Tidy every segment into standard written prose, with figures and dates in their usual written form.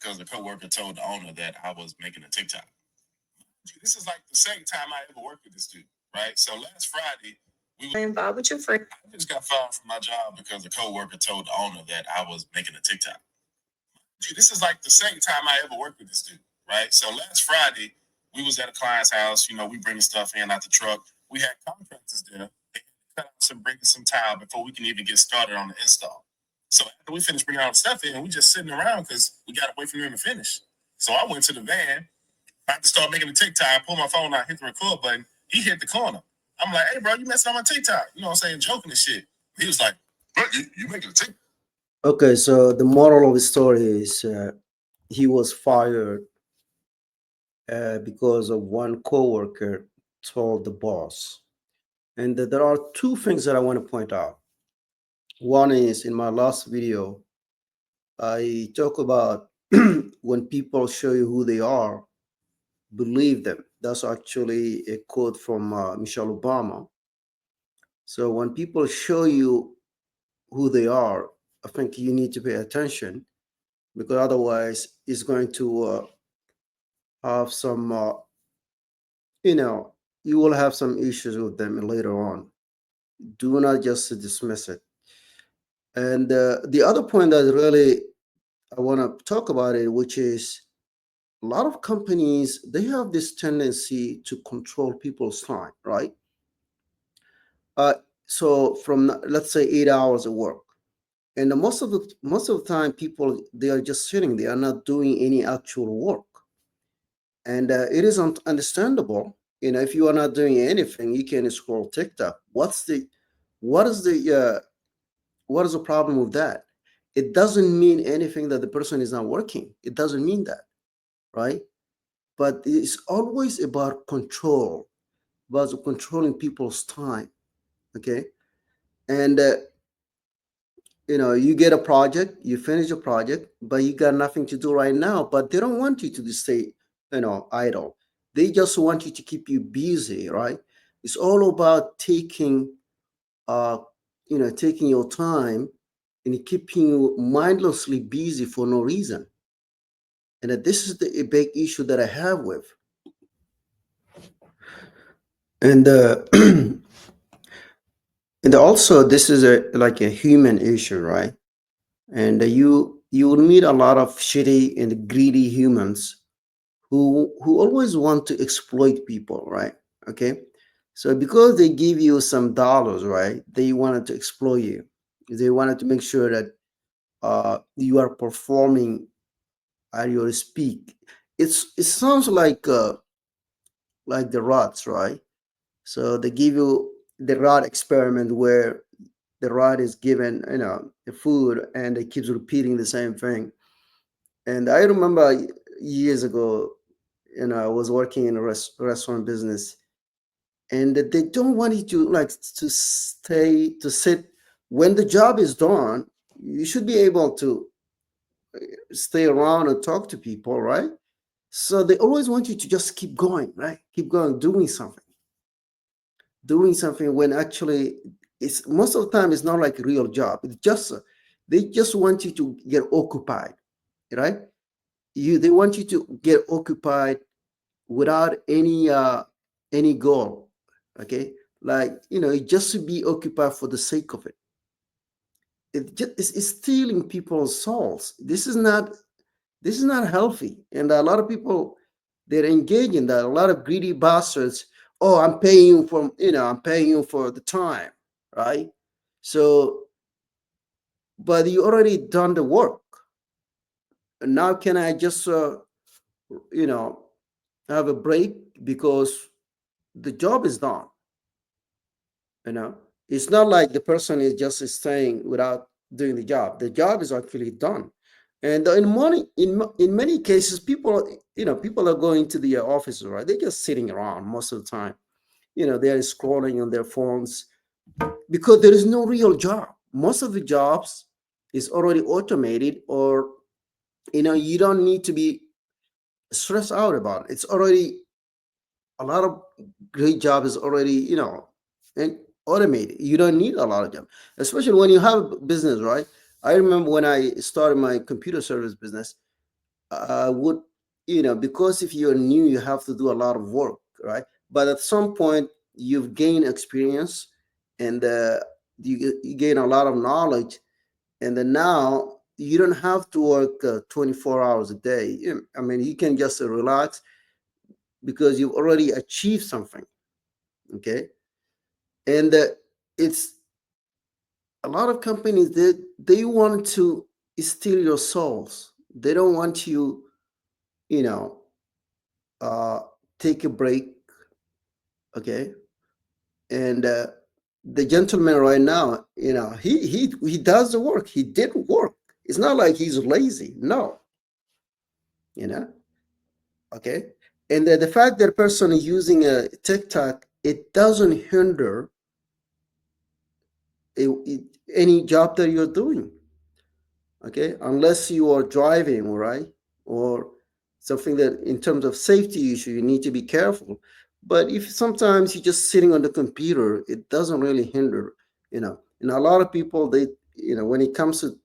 because a coworker told the owner that I was making a TikTok. This is like the second time I ever worked with this dude, right? So last Friday, we were involved with your friend. I just got fired from my job because a coworker told the owner that I was making a TikTok. This is like the second time I ever worked with this dude, right? So last Friday, we was at a client's house. We bringing stuff in out the truck. We had contractors there. They cut out some bringing some tile before we can even get started on the install. So after we finished bringing all the stuff in, we just sitting around because we got to wait for them to finish. So I went to the van, about to start making the TikTok. I pulled my phone out, hit the record button. He hit the corner. I'm like, hey, bro, you messing on my TikTok. You know what I'm saying? Joking and shit. He was like, bro, you making a TikTok? Okay, so the moral of the story is he was fired because of one coworker told the boss. And there are two things that I want to point out. One is in my last video, I talk about when people show you who they are, believe them. That's actually a quote from Michelle Obama. So when people show you who they are, I think you need to pay attention, because otherwise it's going to have some, you will have some issues with them later on. Do not just dismiss it. And the other point that really I want to talk about it, which is a lot of companies, they have this tendency to control people's time, right? Uh, so from, let's say, 8 hours of work, and most of the time people, they are just sitting, they are not doing any actual work. And it is understandable. If you are not doing anything, you can scroll TikTok. What is the problem with that? It doesn't mean anything that the person is not working. It doesn't mean that, right? But it's always about control, about controlling people's time. Okay. And you get a project, you finish a project, but you got nothing to do right now. But they don't want you to stay, idle. They just want you to keep you busy, right? It's all about taking your time and keeping you mindlessly busy for no reason. And this is a big issue that I have with. And and also this is like a human issue, right? And you will meet a lot of shitty and greedy humans who always want to exploit people, right? Okay. So because they give you some dollars, right, they wanted to exploit you. They wanted to make sure that you are performing at your speak. It sounds like the rods, right? So they give you the rod experiment where the rod is given, the food, and it keeps repeating the same thing. And I remember years ago, I was working in a restaurant business, and they don't want you to like to sit. When the job is done, you should be able to stay around and talk to people, right? So they always want you to just keep going, right? Keep going, doing something when actually it's most of the time it's not like a real job. It's just they just want you to get occupied, right? They want you to get occupied without any goal. Okay, like just to be occupied for the sake of it. It's stealing people's souls. This is not healthy, and a lot of people, they're engaged in that. A lot of greedy bastards. Oh, I'm paying you for the time, right? So, but you already done the work. And now can I just you know have a break because the job is done? It's not like the person is just staying without doing the job. The job is actually done. And in many cases, people are going to the offices, right? They're just sitting around most of the time. They're scrolling on their phones because there is no real job. Most of the jobs is already automated, or you don't need to be stressed out about it. It's already a lot of great job is already and automated. You don't need a lot of them, especially when you have a business, right? I remember when I started my computer service business, would, because if you're new, you have to do a lot of work, right? But at some point, you've gained experience, and you gain a lot of knowledge, and then now you don't have to work 24 hours a day. I mean, you can just relax because you've already achieved something. Okay, and it's a lot of companies that they want to steal your souls. They don't want you, you know, uh, take a break. Okay, and the gentleman right now, he does the work. He did work. It's not like he's lazy. No, you know. Okay, and the fact that a person is using a TikTok, it doesn't hinder any job that you're doing. Okay, unless you are driving, right, or something that in terms of safety issue you need to be careful. But if sometimes you're just sitting on the computer, it doesn't really hinder. And a lot of people, they, when it comes to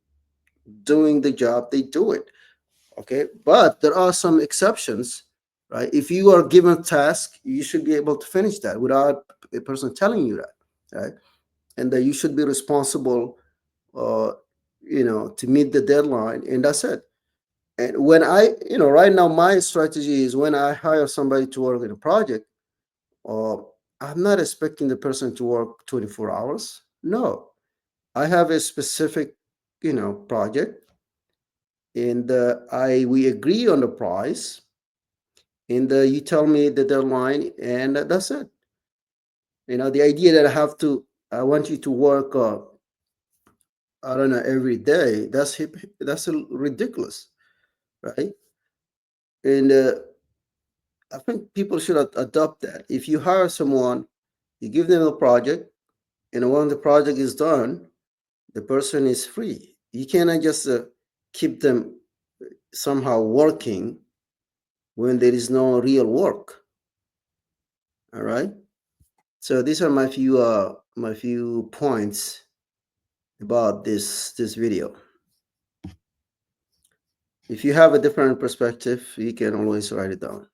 doing the job, they do it. Okay, but there are some exceptions, right? If you are given a task, you should be able to finish that without a person telling you that, right? And that you should be responsible, uh, to meet the deadline, and that's it. And when right now, my strategy is when I hire somebody to work in a project, uh, I'm not expecting the person to work 24 hours. No, I have a specific, project, and we agree on the price, and you tell me the deadline, and that's it. The idea that I want you to work, I don't know, every day. That's ridiculous, right? And I think people should adopt that. If you hire someone, you give them a project, and when the project is done, the person is free. You cannot just keep them somehow working when there is no real work. All right. So these are my few points about this video. If you have a different perspective, you can always write it down.